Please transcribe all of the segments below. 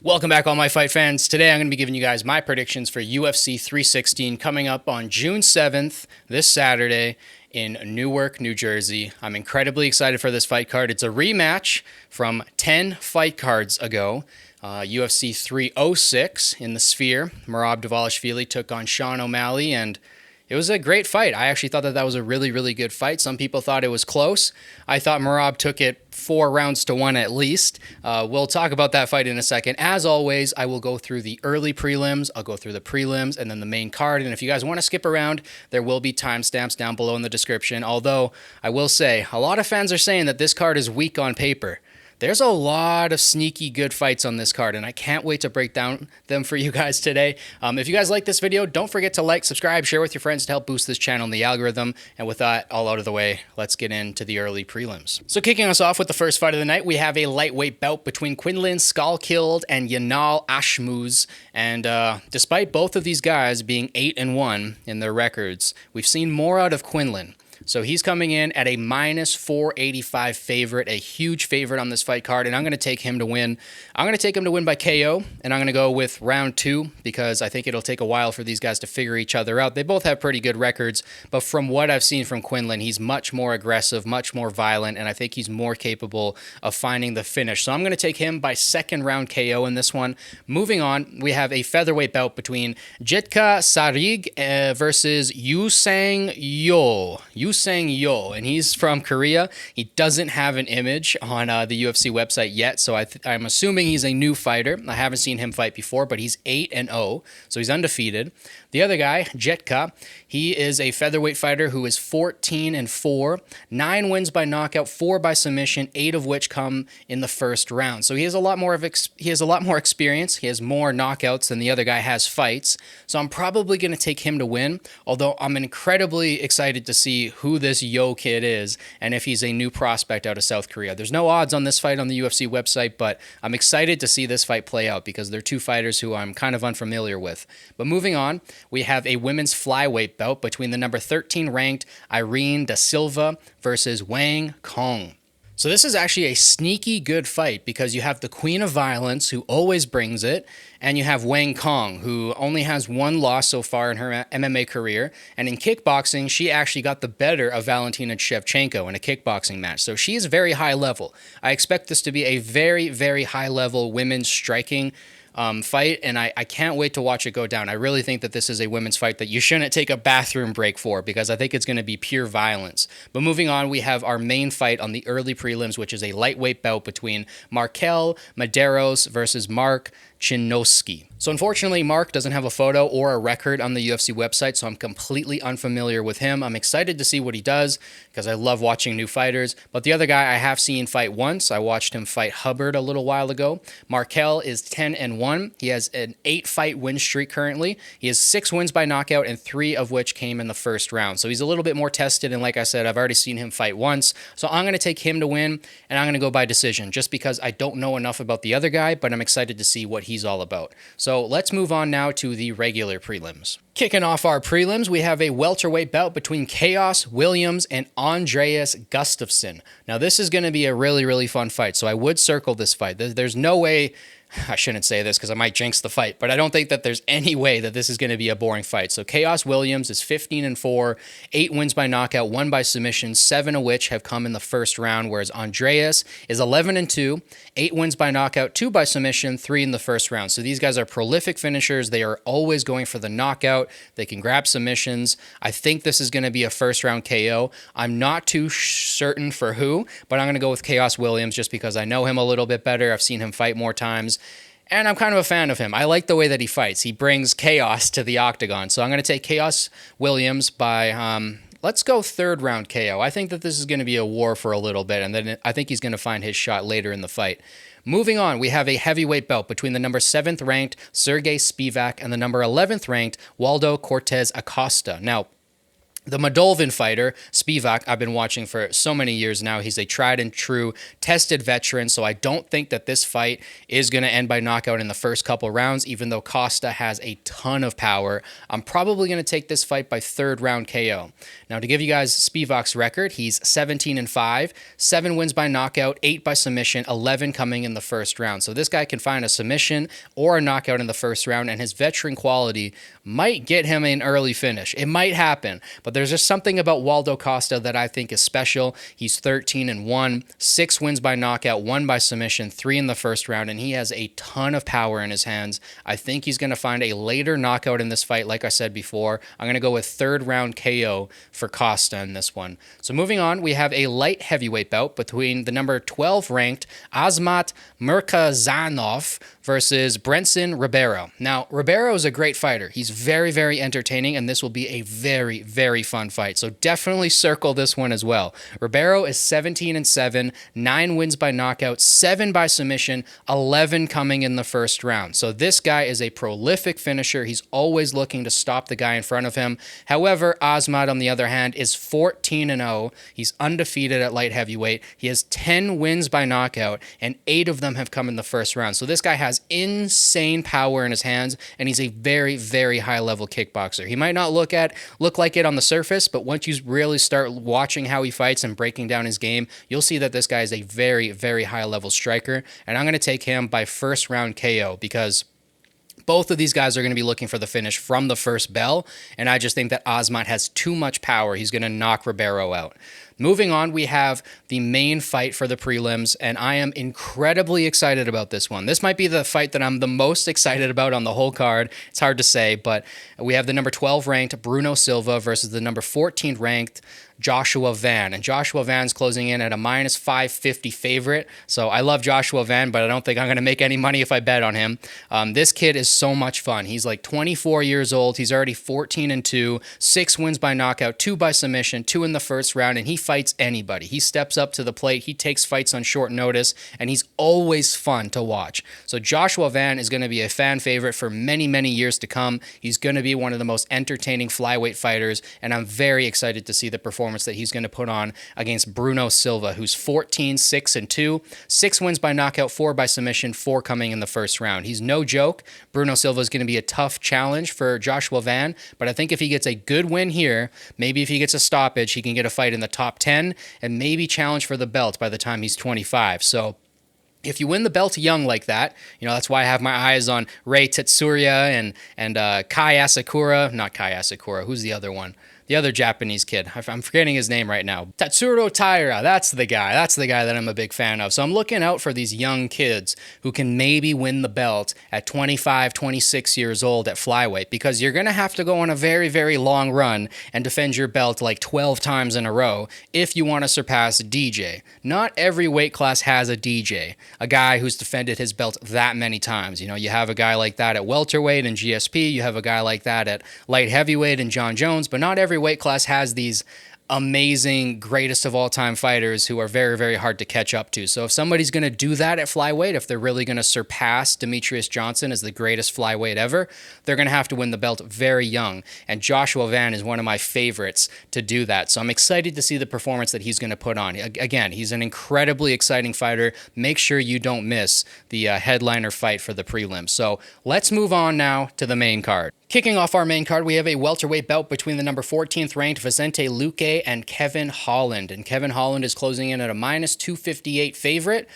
Welcome back, all my fight fans. Today I'm going to be giving you guys my predictions for UFC 316 coming up on June 7th, this Saturday, in Newark, New Jersey. I'm incredibly excited for this fight card. It's a rematch from 10 fight cards ago. UFC 306 in the Sphere. Merab Dvalishvili took on Sean O'Malley, and it was a great fight. I actually thought that was a really, really good fight. Some people thought it was close. I thought Merab took it 4 rounds to 1 at least. We'll talk about that fight in a second. As always, I will go through the early prelims. I'll go through the prelims and then the main card. And if you guys want to skip around, there will be timestamps down below in the description. Although, I will say, a lot of fans are saying that this card is weak on paper. There's a lot of sneaky good fights on this card, and I can't wait to break down them for you guys today. If you guys like this video, don't forget to like, subscribe, share with your friends to help boost this channel and the algorithm. And with that all out of the way, let's get into the early prelims. So kicking us off with the first fight of the night, we have a lightweight bout between Quinlan Skullkilled and Yanal Ashmuz. And despite both of these guys being 8-1 in their records, we've seen more out of Quinlan. So he's coming in at a minus 485 favorite, a huge favorite on this fight card, and I'm going to take him to win. I'm going to take him to win by KO, and I'm going to go with round 2 because I think it'll take a while for these guys to figure each other out. They both have pretty good records, but from what I've seen from Quinlan, he's much more aggressive, much more violent, and I think he's more capable of finding the finish. So I'm going to take him by second round KO in this one. Moving on, we have a featherweight bout between Jitka Sarig versus Yusang Yo. And he's from Korea. He doesn't have an image on the UFC website yet, so I'm assuming he's a new fighter. I haven't seen him fight before, but he's 8-0, so he's undefeated. The other guy, Jitka, he is a featherweight fighter who is 14-4, 9 wins by knockout, 4 by submission, 8 of which come in the first round. So he has a lot more experience. He has more knockouts than the other guy has fights. So I'm probably going to take him to win, although I'm incredibly excited to see who this Yo kid is and if he's a new prospect out of South Korea. There's no odds on this fight on the UFC website, but I'm excited to see this fight play out because they're two fighters who I'm kind of unfamiliar with. But moving on, we have a women's flyweight bout between the number 13 ranked Irene Da Silva versus Wang Kong. So this is actually a sneaky good fight because you have the Queen of Violence, who always brings it, and you have Wang Kong, who only has 1 loss so far in her MMA career. And in kickboxing, she actually got the better of Valentina Shevchenko in a kickboxing match. So she is very high level. I expect this to be a very, very high level women's striking fight, and I can't wait to watch it go down. I really think that this is a women's fight that you shouldn't take a bathroom break for because I think it's going to be pure violence. But moving on, we have our main fight on the early prelims, which is a lightweight bout between Markel Medeiros versus Mark Chinosky. So unfortunately, Mark doesn't have a photo or a record on the UFC website, so I'm completely unfamiliar with him. I'm excited to see what he does because I love watching new fighters. But the other guy I have seen fight once. I watched him fight Hubbard a little while ago. Markel is 10-1. He has an 8-fight win streak currently. He has 6 wins by knockout, and 3 of which came in the first round. So he's a little bit more tested, and like I said, I've already seen him fight once. So I'm going to take him to win, and I'm going to go by decision just because I don't know enough about the other guy, but I'm excited to see what he's all about. So let's move on now to the regular prelims. Kicking off our prelims, we have a welterweight bout between Chaos Williams and Andreas Gustafsson. Now, this is going to be a really, really fun fight, so I would circle this fight. There's no way... I shouldn't say this because I might jinx the fight, but I don't think that there's any way that this is going to be a boring fight. So Chaos Williams is 15-4, 8 wins by knockout, 1 by submission, 7 of which have come in the first round, whereas Andreas is 11-2, 8 wins by knockout, 2 by submission, 3 in the first round. So these guys are prolific finishers. They are always going for the knockout. They can grab submissions. I think this is going to be a first round KO. I'm not too certain for who, but I'm going to go with Chaos Williams just because I know him a little bit better. I've seen him fight more times. And I'm kind of a fan of him. I like the way that he fights. He brings chaos to the octagon. So I'm going to take Chaos Williams by, let's go third round KO. I think that this is going to be a war for a little bit, and then I think he's going to find his shot later in the fight. Moving on, we have a heavyweight bout between the number 7th ranked Sergey Spivak and the number 11th ranked Waldo Cortez Acosta. Now, The Moldova fighter, Spivak, I've been watching for so many years now. He's a tried and true, tested veteran, so I don't think that this fight is going to end by knockout in the first couple rounds, even though Costa has a ton of power. I'm probably going to take this fight by third round KO. Now, to give you guys Spivak's record, he's 17-5, 7 wins by knockout, 8 by submission, 11 coming in the first round. So this guy can find a submission or a knockout in the first round, and his veteran quality might get him an early finish. It might happen, but there's just something about Waldo Costa that I think is special. He's 13-1, 6 wins by knockout, 1 by submission, 3 in the first round, and he has a ton of power in his hands. I think he's going to find a later knockout in this fight, like I said before. I'm going to go with third round KO for Costa in this one. So moving on, we have a light heavyweight bout between the number 12 ranked Azmat Murkazanov versus Brenson Ribeiro. Now, Ribeiro is a great fighter. He's very, very entertaining, and this will be a very, very fun fight. So definitely circle this one as well. Ribeiro is 17-7, 9 wins by knockout, 7 by submission, 11 coming in the first round. So this guy is a prolific finisher. He's always looking to stop the guy in front of him. However, Azmat, on the other hand, is 14-0. He's undefeated at light heavyweight. He has 10 wins by knockout, and 8 of them have come in the first round. So this guy has insane power in his hands, and he's a very, very high-level kickboxer. He might not look like it on the surface, but once you really start watching how he fights and breaking down his game, you'll see that this guy is a very, very high-level striker, and I'm going to take him by first-round KO because both of these guys are going to be looking for the finish from the first bell, and I just think that Azmat has too much power. He's going to knock Ribeiro out. Moving on, we have the main fight for the prelims, and I am incredibly excited about this one. This might be the fight that I'm the most excited about on the whole card. It's hard to say, but we have the number 12 ranked Bruno Silva versus the number 14 ranked Joshua Van. And Joshua Van's closing in at a minus 550 favorite. So I love Joshua Van, but I don't think I'm going to make any money if I bet on him. This kid is so much fun. He's like 24 years old. He's already 14-2, 6 wins by knockout, 2 by submission, 2 in the first round, and he fights anybody. He steps up to the plate. He takes fights on short notice, and he's always fun to watch. So Joshua Van is going to be a fan favorite for many, many years to come. He's going to be one of the most entertaining flyweight fighters, and I'm very excited to see the performance that he's going to put on against Bruno Silva, who's 14-6-2, 6 wins by knockout, 4 by submission, 4 coming in the first round. He's no joke. Bruno Silva is going to be a tough challenge for Joshua Van, but I think if he gets a good win here, maybe if he gets a stoppage, he can get a fight in the top 10 and maybe challenge for the belt by the time he's 25. So if you win the belt young like that, that's why I have my eyes on Rei Tetsuya and Kai Asakura. Not Kai Asakura. Who's the other one? The other Japanese kid. I'm forgetting his name right now. Tatsuro Taira. That's the guy. That's the guy that I'm a big fan of. So I'm looking out for these young kids who can maybe win the belt at 25, 26 years old at flyweight, because you're going to have to go on a very, very long run and defend your belt like 12 times in a row if you want to surpass DJ. Not every weight class has a DJ, a guy who's defended his belt that many times. You have a guy like that at welterweight and GSP. You have a guy like that at light heavyweight and John Jones, but not every weight class has these amazing, greatest of all time fighters who are very, very hard to catch up to. So if somebody's going to do that at flyweight, if they're really going to surpass Demetrius Johnson as the greatest flyweight ever, they're going to have to win the belt very young. And Joshua Van is one of my favorites to do that. So I'm excited to see the performance that he's going to put on. Again, he's an incredibly exciting fighter. Make sure you don't miss the headliner fight for the prelims. So let's move on now to the main card. Kicking off our main card, we have a welterweight bout between the number 14th ranked Vicente Luque and Kevin Holland. And Kevin Holland is closing in at a minus 258 favorite.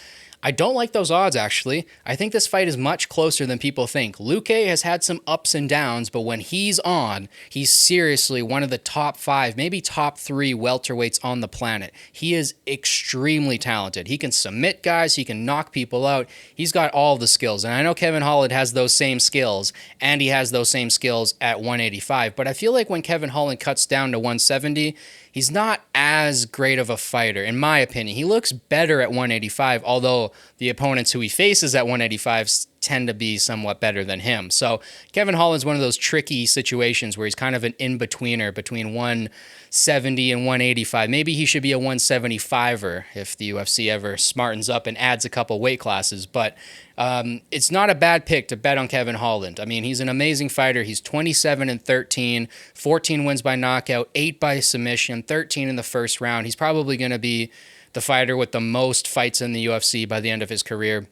I don't like those odds, actually. I think this fight is much closer than people think. Luque has had some ups and downs, but when he's on, he's seriously one of the top 5, maybe top 3 welterweights on the planet. He is extremely talented. He can submit guys. He can knock people out. He's got all the skills. And I know Kevin Holland has those same skills, and he has those same skills at 185. But I feel like when Kevin Holland cuts down to 170, he's not as great of a fighter, in my opinion. He looks better at 185, although the opponents who he faces at 185 tend to be somewhat better than him. So Kevin Holland's one of those tricky situations where he's kind of an in-betweener between 170 and 185. Maybe he should be a 175er if the UFC ever smartens up and adds a couple weight classes. But it's not a bad pick to bet on Kevin Holland. I mean, he's an amazing fighter. He's 27-13, 14 wins by knockout, 8 by submission, 13 in the first round. He's probably going to be the fighter with the most fights in the UFC by the end of his career.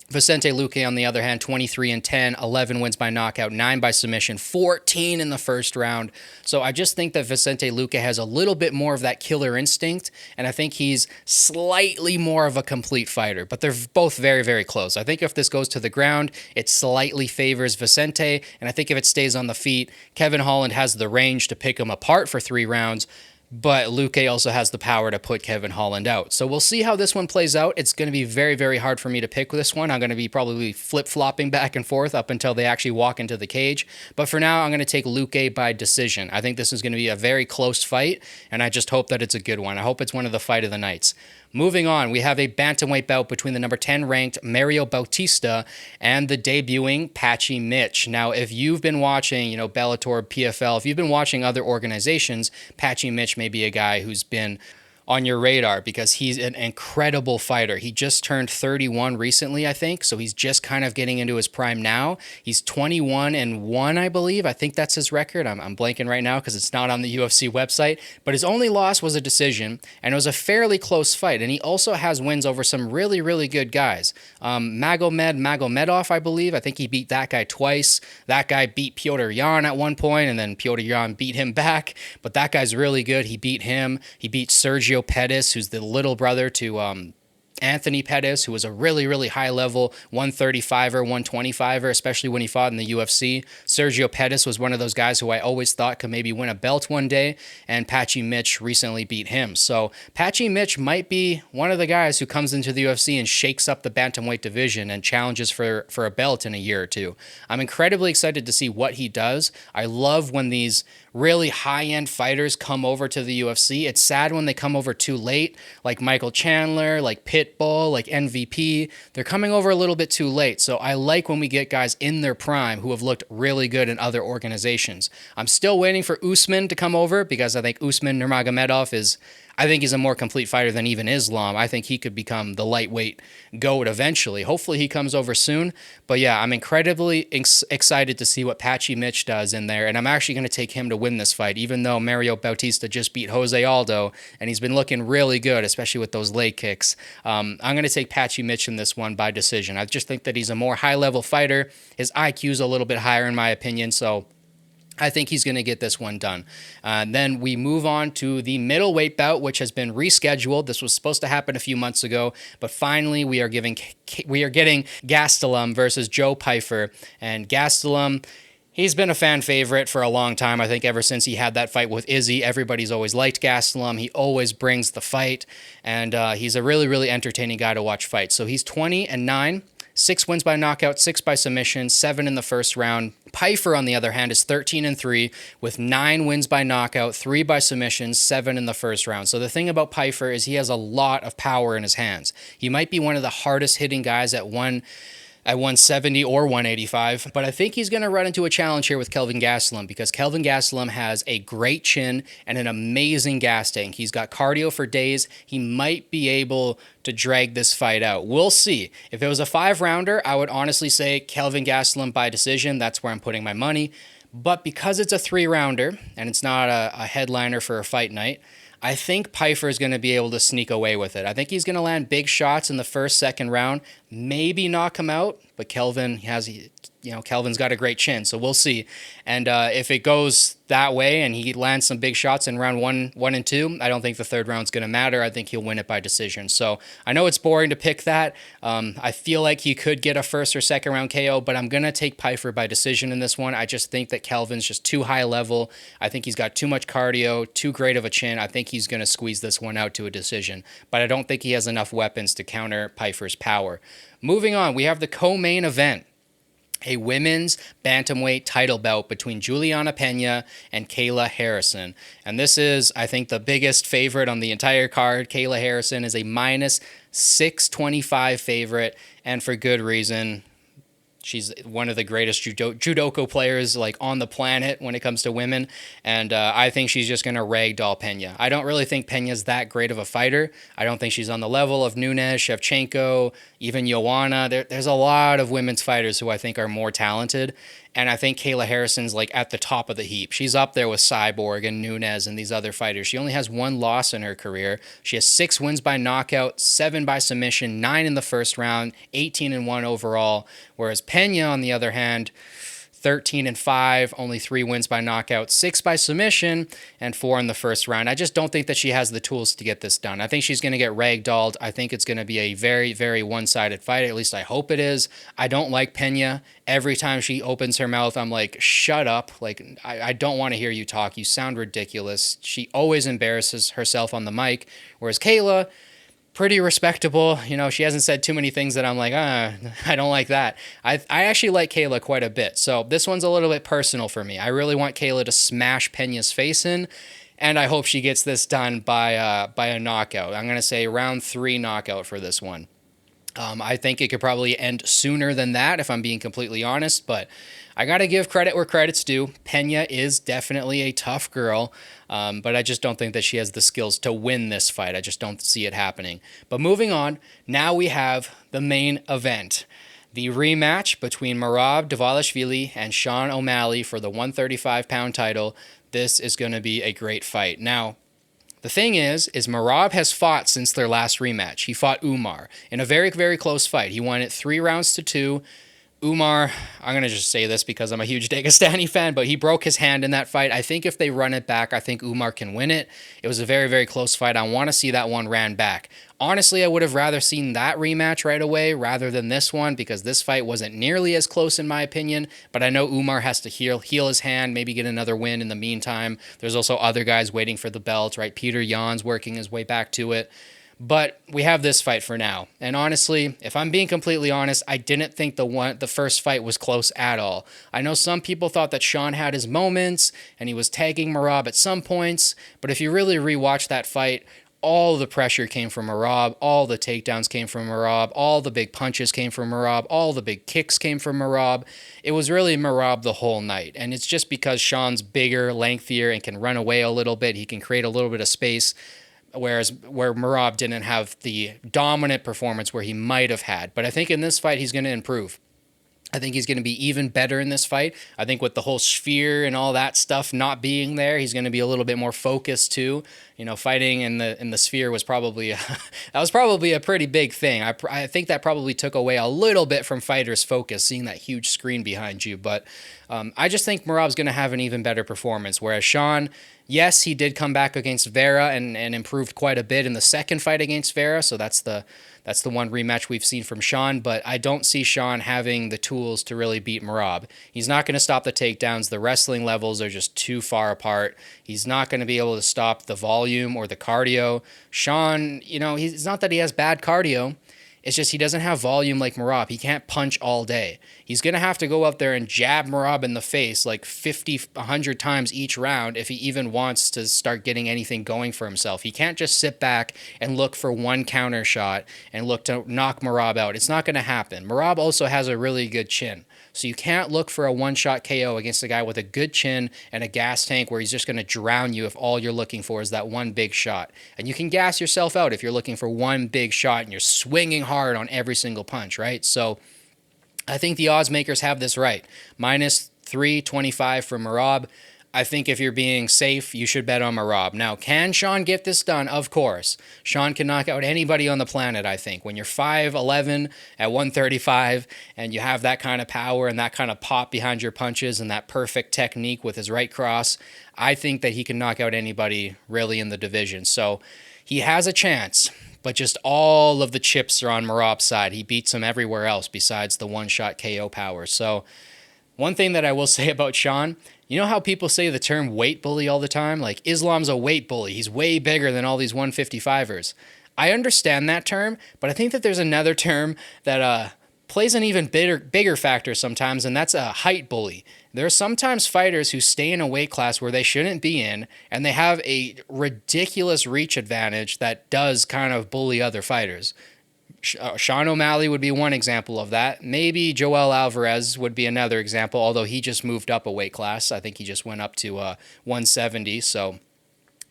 Vicente Luque, on the other hand, 23-10, 11 wins by knockout, 9 by submission, 14 in the first round. So I just think that Vicente Luque has a little bit more of that killer instinct, and I think he's slightly more of a complete fighter. But they're both very, very close. I think if this goes to the ground, it slightly favors Vicente, and I think if it stays on the feet, Kevin Holland has the range to pick him apart for 3 rounds. But Luque also has the power to put Kevin Holland out. So we'll see how this one plays out. It's going to be very, very hard for me to pick this one. I'm going to be probably flip-flopping back and forth up until they actually walk into the cage. But for now, I'm going to take Luque by decision. I think this is going to be a very close fight, and I just hope that it's a good one. I hope it's one of the fight of the nights. Moving on, we have a bantamweight bout between the number 10 ranked Mario Bautista and the debuting Patchy Mitch. Now, if you've been watching, Bellator, PFL, if you've been watching other organizations, Patchy Mitch may be a guy who's been on your radar because he's an incredible fighter. He just turned 31 recently, I think, so he's just kind of getting into his prime now. He's 21-1, I believe. I think that's his record. I'm blanking right now because it's not on the UFC website, but his only loss was a decision, and it was a fairly close fight, and he also has wins over some really, really good guys. Magomedov, I believe. I think he beat that guy twice. That guy beat Petr Yan at one point, and then Petr Yan beat him back, but that guy's really good. He beat him. He beat Sergio Pettis, who's the little brother to Anthony Pettis, who was a really, really high-level 135er, 125er, especially when he fought in the UFC. Sergio Pettis was one of those guys who I always thought could maybe win a belt one day, and Patchy Mitch recently beat him. So Patchy Mitch might be one of the guys who comes into the UFC and shakes up the bantamweight division and challenges for a belt in a year or two. I'm incredibly excited to see what he does. I love when these really high-end fighters come over to the UFC. It's sad when they come over too late, like Michael Chandler, like Pitbull, like MVP. They're coming over a little bit too late. So I like when we get guys in their prime who have looked really good in other organizations. I'm still waiting for Usman to come over because I think Usman Nurmagomedov I think he's a more complete fighter than even Islam. I think he could become the lightweight GOAT eventually. Hopefully he comes over soon. But yeah, I'm incredibly excited to see what Patchy Mitch does in there. And I'm actually going to take him to win this fight, even though Mario Bautista just beat Jose Aldo. And he's been looking really good, especially with those leg kicks. I'm going to take Patchy Mitch in this one by decision. I just think that he's a more high-level fighter. His IQ's a little bit higher in my opinion, so I think he's going to get this one done. Then we move on to the middleweight bout, which has been rescheduled. This was supposed to happen a few months ago, but finally we are getting Gastelum versus Joe Pyfer. And Gastelum, he's been a fan favorite for a long time. I think ever since he had that fight with Izzy, everybody's always liked Gastelum. He always brings the fight, and he's a really, really entertaining guy to watch fight. So he's 20-9. 6 wins by knockout, 6 by submission, 7 in the first round. Pyfer, on the other hand, is 13-3 with 9 wins by knockout, 3 by submission, 7 in the first round. So the thing about Pyfer is he has a lot of power in his hands. He might be one of the hardest hitting guys at 170 or 185, but I think he's going to run into a challenge here with Kelvin Gastelum because Kelvin Gastelum has a great chin and an amazing gas tank. He's got cardio for days. He might be able to drag this fight out. We'll see. If it was a 5-rounder, I would honestly say Kelvin Gastelum by decision. That's where I'm putting my money. But because it's a 3-rounder and it's not a headliner for a fight night, I think Pyfer is going to be able to sneak away with it. I think he's going to land big shots in the first, second round, maybe knock him out, but Kelvin's got a great chin, so we'll see. And if it goes that way and he lands some big shots in round 1 and 2, I don't think the third round's going to matter. I think he'll win it by decision. So I know it's boring to pick that. I feel like he could get a first or second round KO, but I'm going to take Pyfer by decision in this one. I just think that Kelvin's just too high level. I think he's got too much cardio, too great of a chin. I think he's going to squeeze this one out to a decision, but I don't think he has enough weapons to counter Pyfer's power. Moving on, we have the co-main event. A women's bantamweight title bout between Juliana Pena and Kayla Harrison. And this is, I think, the biggest favorite on the entire card. Kayla Harrison is a minus 625 favorite, and for good reason. She's one of the greatest judoka players like on the planet when it comes to women, and I think she's just gonna ragdoll Pena. I don't really think Pena's that great of a fighter. I don't think she's on the level of Nunes, Shevchenko, even Joanna. There's a lot of women's fighters who I think are more talented, and I think Kayla Harrison's like at the top of the heap. She's up there with Cyborg and Nunes and these other fighters. She only has one loss in her career. She has 6 wins by knockout, 7 by submission, 9 in the first round, 18-1 overall. Whereas Pena, on the other hand, 13-5, only 3 wins by knockout, 6 by submission, and 4 in the first round. I just don't think that she has the tools to get this done. I think she's going to get ragdolled. I think it's going to be a very, very one-sided fight. At least I hope it is. I don't like Pena. Every time she opens her mouth, I'm like, shut up. Like, I don't want to hear you talk. You sound ridiculous. She always embarrasses herself on the mic, whereas Kayla, pretty respectable. You know, she hasn't said too many things that I'm like, I don't like that. I actually like Kayla quite a bit. So this one's a little bit personal for me. I really want Kayla to smash Pena's face in, and I hope she gets this done by a knockout. I'm going to say round 3 knockout for this one. I think it could probably end sooner than that, if I'm being completely honest, but I got to give credit where credit's due. Pena is definitely a tough girl, but I just don't think that she has the skills to win this fight. I just don't see it happening. But moving on, now we have the main event. The rematch between Merab Dvalishvili and Sean O'Malley for the 135-pound title. This is going to be a great fight. Now, the thing is Merab has fought since their last rematch. He fought Umar in a very, very close fight. He won it 3 rounds to 2. Umar, I'm going to just say this because I'm a huge Dagestani fan, but he broke his hand in that fight. I think if they run it back, I think Umar can win it. It was a very, very close fight. I want to see that one ran back. Honestly, I would have rather seen that rematch right away rather than this one because this fight wasn't nearly as close in my opinion, but I know Umar has to heal his hand, maybe get another win in the meantime. There's also other guys waiting for the belt, right? Peter Yan's working his way back to it. But we have this fight for now. And honestly, if I'm being completely honest, I didn't think the first fight was close at all. I know some people thought that Sean had his moments and he was tagging Merab at some points, but if you really rewatch that fight, all the pressure came from Merab, all the takedowns came from Merab, all the big punches came from Merab, all the big kicks came from Merab. It was really Merab the whole night. And it's just because Sean's bigger, lengthier, and can run away a little bit. He can create a little bit of space. Where Merab didn't have the dominant performance where he might have had. But I think in this fight, he's going to improve. I think he's going to be even better in this fight. I think with the whole sphere and all that stuff not being there, he's going to be a little bit more focused too. You know, fighting in the sphere was probably a pretty big thing. I think that probably took away a little bit from fighters' focus, seeing that huge screen behind you. But I just think Merab's going to have an even better performance. Whereas Sean, yes, he did come back against Vera and improved quite a bit in the second fight against Vera. So that's the one rematch we've seen from Sean, but I don't see Sean having the tools to really beat Merab. He's not going to stop the takedowns. The wrestling levels are just too far apart. He's not going to be able to stop the volume or the cardio. Sean, you know, it's not that he has bad cardio. It's just he doesn't have volume like Merab. He can't punch all day. He's going to have to go up there and jab Merab in the face like 50, 100 times each round if he even wants to start getting anything going for himself. He can't just sit back and look for one counter shot and look to knock Merab out. It's not going to happen. Merab also has a really good chin. So you can't look for a one-shot KO against a guy with a good chin and a gas tank where he's just going to drown you if all you're looking for is that one big shot. And you can gas yourself out if you're looking for one big shot and you're swinging hard on every single punch, right? So I think the odds makers have this right. Minus 325 for Merab. I think if you're being safe, you should bet on Merab. Now, can Sean get this done? Of course. Sean can knock out anybody on the planet, I think. When you're 5'11 at 135 and you have that kind of power and that kind of pop behind your punches and that perfect technique with his right cross, I think that he can knock out anybody really in the division. So he has a chance, but just all of the chips are on Merab's side. He beats him everywhere else besides the one-shot KO power. So one thing that I will say about Sean, you know how people say the term weight bully all the time? Like, Islam's a weight bully. He's way bigger than all these 155ers. I understand that term, but I think that there's another term that plays an even bigger factor sometimes, and that's a height bully. There are sometimes fighters who stay in a weight class where they shouldn't be in, and they have a ridiculous reach advantage that does kind of bully other fighters. Sean O'Malley would be one example of that. Maybe Joel Alvarez would be another example, although he just moved up a weight class. I think he just went up to 170, so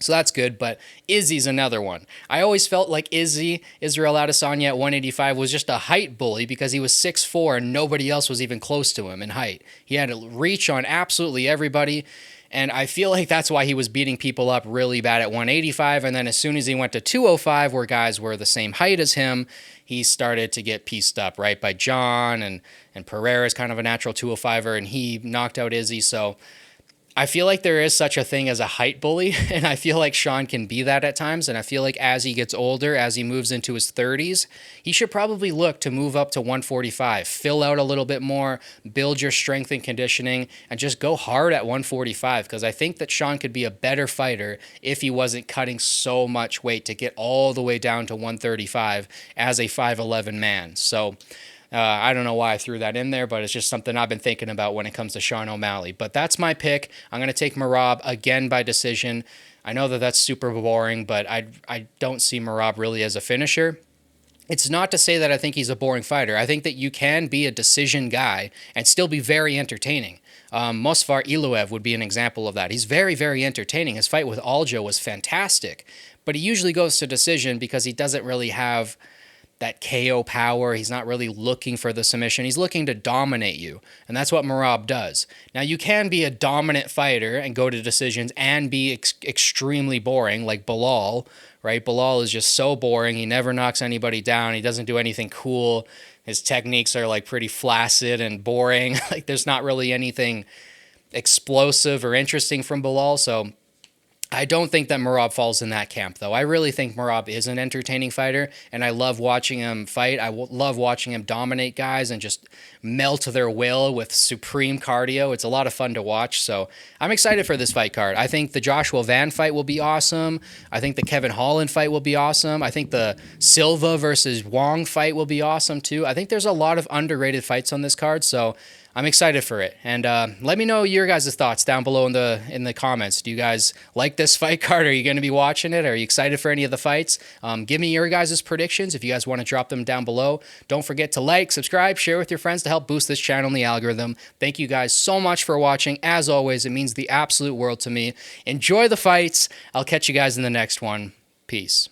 that's good, but Izzy's another one. I always felt like Israel Adesanya at 185 was just a height bully because he was 6'4", and nobody else was even close to him in height. He had a reach on absolutely everybody, and I feel like that's why he was beating people up really bad at 185, and then as soon as he went to 205, where guys were the same height as him, he started to get pieced up, right, by John, and Pereira's kind of a natural 205er, and he knocked out Izzy, so I feel like there is such a thing as a height bully, and I feel like Sean can be that at times, and I feel like as he gets older, as he moves into his 30s, he should probably look to move up to 145, fill out a little bit more, build your strength and conditioning, and just go hard at 145, because I think that Sean could be a better fighter if he wasn't cutting so much weight to get all the way down to 135 as a 5'11 man. So I don't know why I threw that in there, but it's just something I've been thinking about when it comes to Sean O'Malley. But that's my pick. I'm going to take Merab again by decision. I know that that's super boring, but I don't see Merab really as a finisher. It's not to say that I think he's a boring fighter. I think that you can be a decision guy and still be very entertaining. Mosfar Iluev would be an example of that. He's very, very entertaining. His fight with Aljo was fantastic, but he usually goes to decision because he doesn't really have that KO power. He's not really looking for the submission. He's looking to dominate you, and that's what Merab does. Now, you can be a dominant fighter and go to decisions and be extremely boring, like Bilal, right? Bilal is just so boring. He never knocks anybody down. He doesn't do anything cool. His techniques are like pretty flaccid and boring. Like there's not really anything explosive or interesting from Bilal, so I don't think that Merab falls in that camp, though. I really think Merab is an entertaining fighter, and I love watching him fight. I love watching him dominate guys and just melt their will with supreme cardio. It's a lot of fun to watch, so I'm excited for this fight card. I think the Joshua Van fight will be awesome. I think the Kevin Holland fight will be awesome. I think the Silva versus Wong fight will be awesome, too. I think there's a lot of underrated fights on this card, so I'm excited for it. And let me know your guys' thoughts down below in the comments. Do you guys like this fight card? Are you going to be watching it? Are you excited for any of the fights? Give me your guys' predictions if you guys want to drop them down below. Don't forget to like, subscribe, share with your friends to help boost this channel and the algorithm. Thank you guys so much for watching. As always, it means the absolute world to me. Enjoy the fights. I'll catch you guys in the next one. Peace.